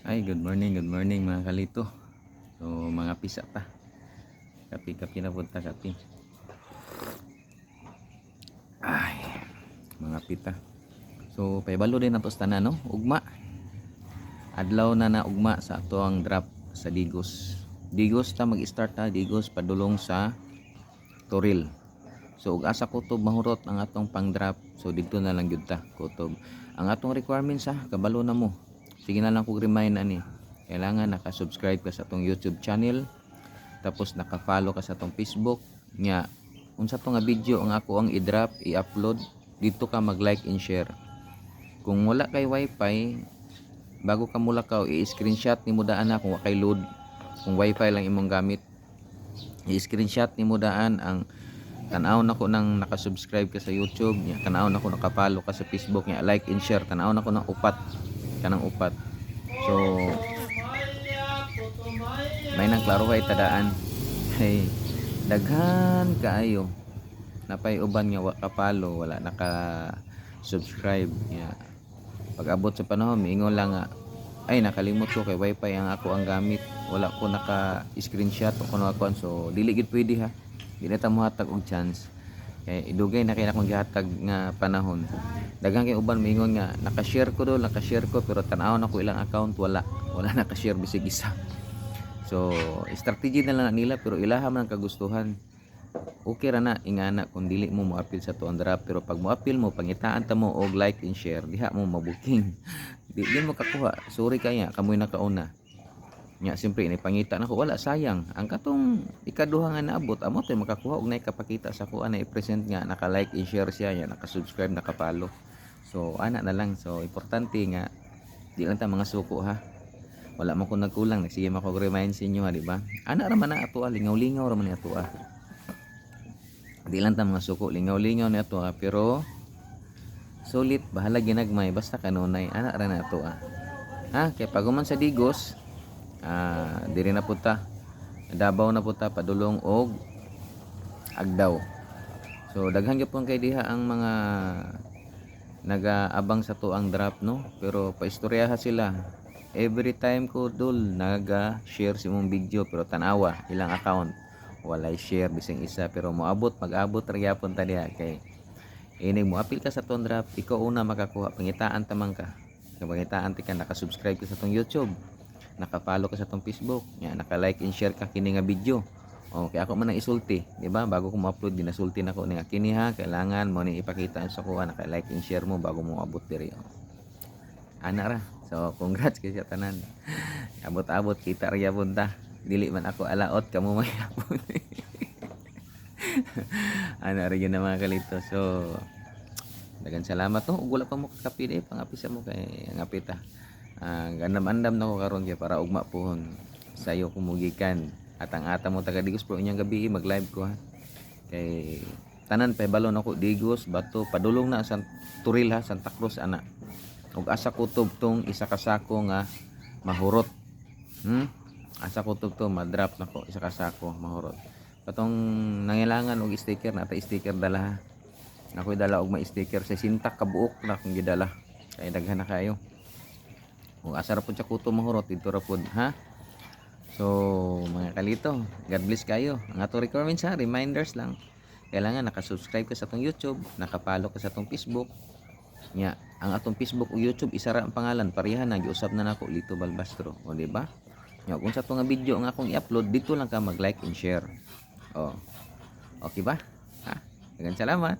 Ay, good morning mga kalito. So, mga pisa ta. Kapi-kapi na punta kapi. Ay, mga pita. So, paibalo din na to sa tanan, no? Ugma. Adlaw na ugma sa ato ang drop sa Digos. Digos ta mag-start ta, Digos padulong sa Toril. So, ug asa kutob mahurot ang atong pang-drop. So, dito na lang gyud ta kutob. Ang atong requirements kabalo na mo. Sige na lang kog remind ani. Kailangan naka-subscribe ka sa atong YouTube channel. Tapos naka-follow ka sa atong Facebook nya. Unsa to nga video ang ako ang i-drop, i-upload, dito ka mag-like and share. Kung wala kay wifi, bago ka mulakaw, i-screenshot nimo daan na kung wa kay load. Kung wifi lang imong gamit, i-screenshot nimo daan ang tanaw nako nang naka-subscribe ka sa YouTube nya, tanaw nako naka-follow ka sa Facebook nya, like and share, tanaw nako nang upat kanang upat. So may nang klaro kay tadaan. Hey, daghan kaayo napay uban nga wa ka-follow, wala naka-subscribe nya. Pag abot sa panahon miingon lang nga, ay nakalimot ko kay wifi ang ako ang gamit, wala ko naka-screenshot o kuno ako, so dili gid pwede ha. Dili ta mo hatag og chance kay idugay na kay akong gihatag nga panahon. Daghang kay uban miingon nga naka-share ko pero tan-aw na ko ilang account, wala naka-share bisig isa. So strategy na lang nila pero ilaha man ang kagustuhan. Okay ra na ingana kung dili mo mo-appeal sa tuang drop, pero pag mo-appeal mo pangitaan ta mo og like and share, diha mo mabuking. Di mo kakuha, sorry kaya kamoy nakauna nya. Siyempre ini pangita nako, wala sayang ang katong ikaduha nga naabot, amo tay makakuha og nay kapakita sa kuan na i-present nga naka-like and share siya nya, naka-subscribe, naka-follow. So ana na lang. So importante nga di lang ta mga suko ha. Wala man ko nagkulang, nagsige man ko remind sa inyo ha, di ba? Ana ra man na ato, lingaw-lingaw ra man ni ato. Di lang ta mga suko, lingaw-lingaw ni ato pero sulit, bahala ginagmay basta kanunay, ana ra na ato ha. Kay paguman sa Digos, diri na punta Davao na punta padulong og Agdaw. So daghang gyapon kay diha ang mga nagaabang sa tuang drop, no? Pero paistoryaha sila. Every time ko dul naga-share si mong video pero tanawa ilang account walay share bising isa, pero moabot mag-abot ra gyapon ta diha kay inig mo apil ka sa tuang drop, ikaw una makakuha, pangitaan tamang ka. Pangitaan ti ka naka-subscribe ka sa tong YouTube, naka-follow ka sa tong Facebook, nya naka-like and share ka kini nga video. Okay, ako man ang isulti, di ba? Bago ko ma-upload, ginasulti na ko ni kini ha, kailangan mo ni ipakita sa kuha, naka-like and share mo bago mo abot diri. Ana ra. So congrats kay sa tanan. Abot-abot kita ra gyapon ta. Dili man ako alaot, kamo may hapon. Ana ra gyud na mga kalito. So dagan salamat no. Ug wala pa mo kakapid pangapisa mo kay ngapit ta. Gandam-andam na ko karon kay para ugma pohon sayo kumugikan. Atang-ata mo taga Digos pro inyang gabi mag-live ko ha. Kay tanan pay balon ako Digos, Bato, padulong na sa Turil ha, Santa Cruz ana. Ug asa kutob tong isa ka sako nga mahurot. Asa kutob to ma-drop nako isa ka sako mahurot. Patong nangilangan og sticker, nata sticker dala ha. Ako'y dala og may sticker sa sintak kabuok na kung gidala. Kay daghan na kayo. Ug asa ra pud sa kutob mahurot dito ra pud ha. So mga kalito, God bless kayo. Ang ato requirements ha, reminders lang. Kailangan naka-subscribe ka sa atong YouTube, naka-follow ka sa atong Facebook. Nya, ang atong Facebook o YouTube isa ra ang pangalan, pareha na giusab na nako Lito Balbastro, o di ba? Nya kung sa to nga video nga akong i-upload, dito lang ka mag-like and share. Okay ba? Ha? Daghang salamat.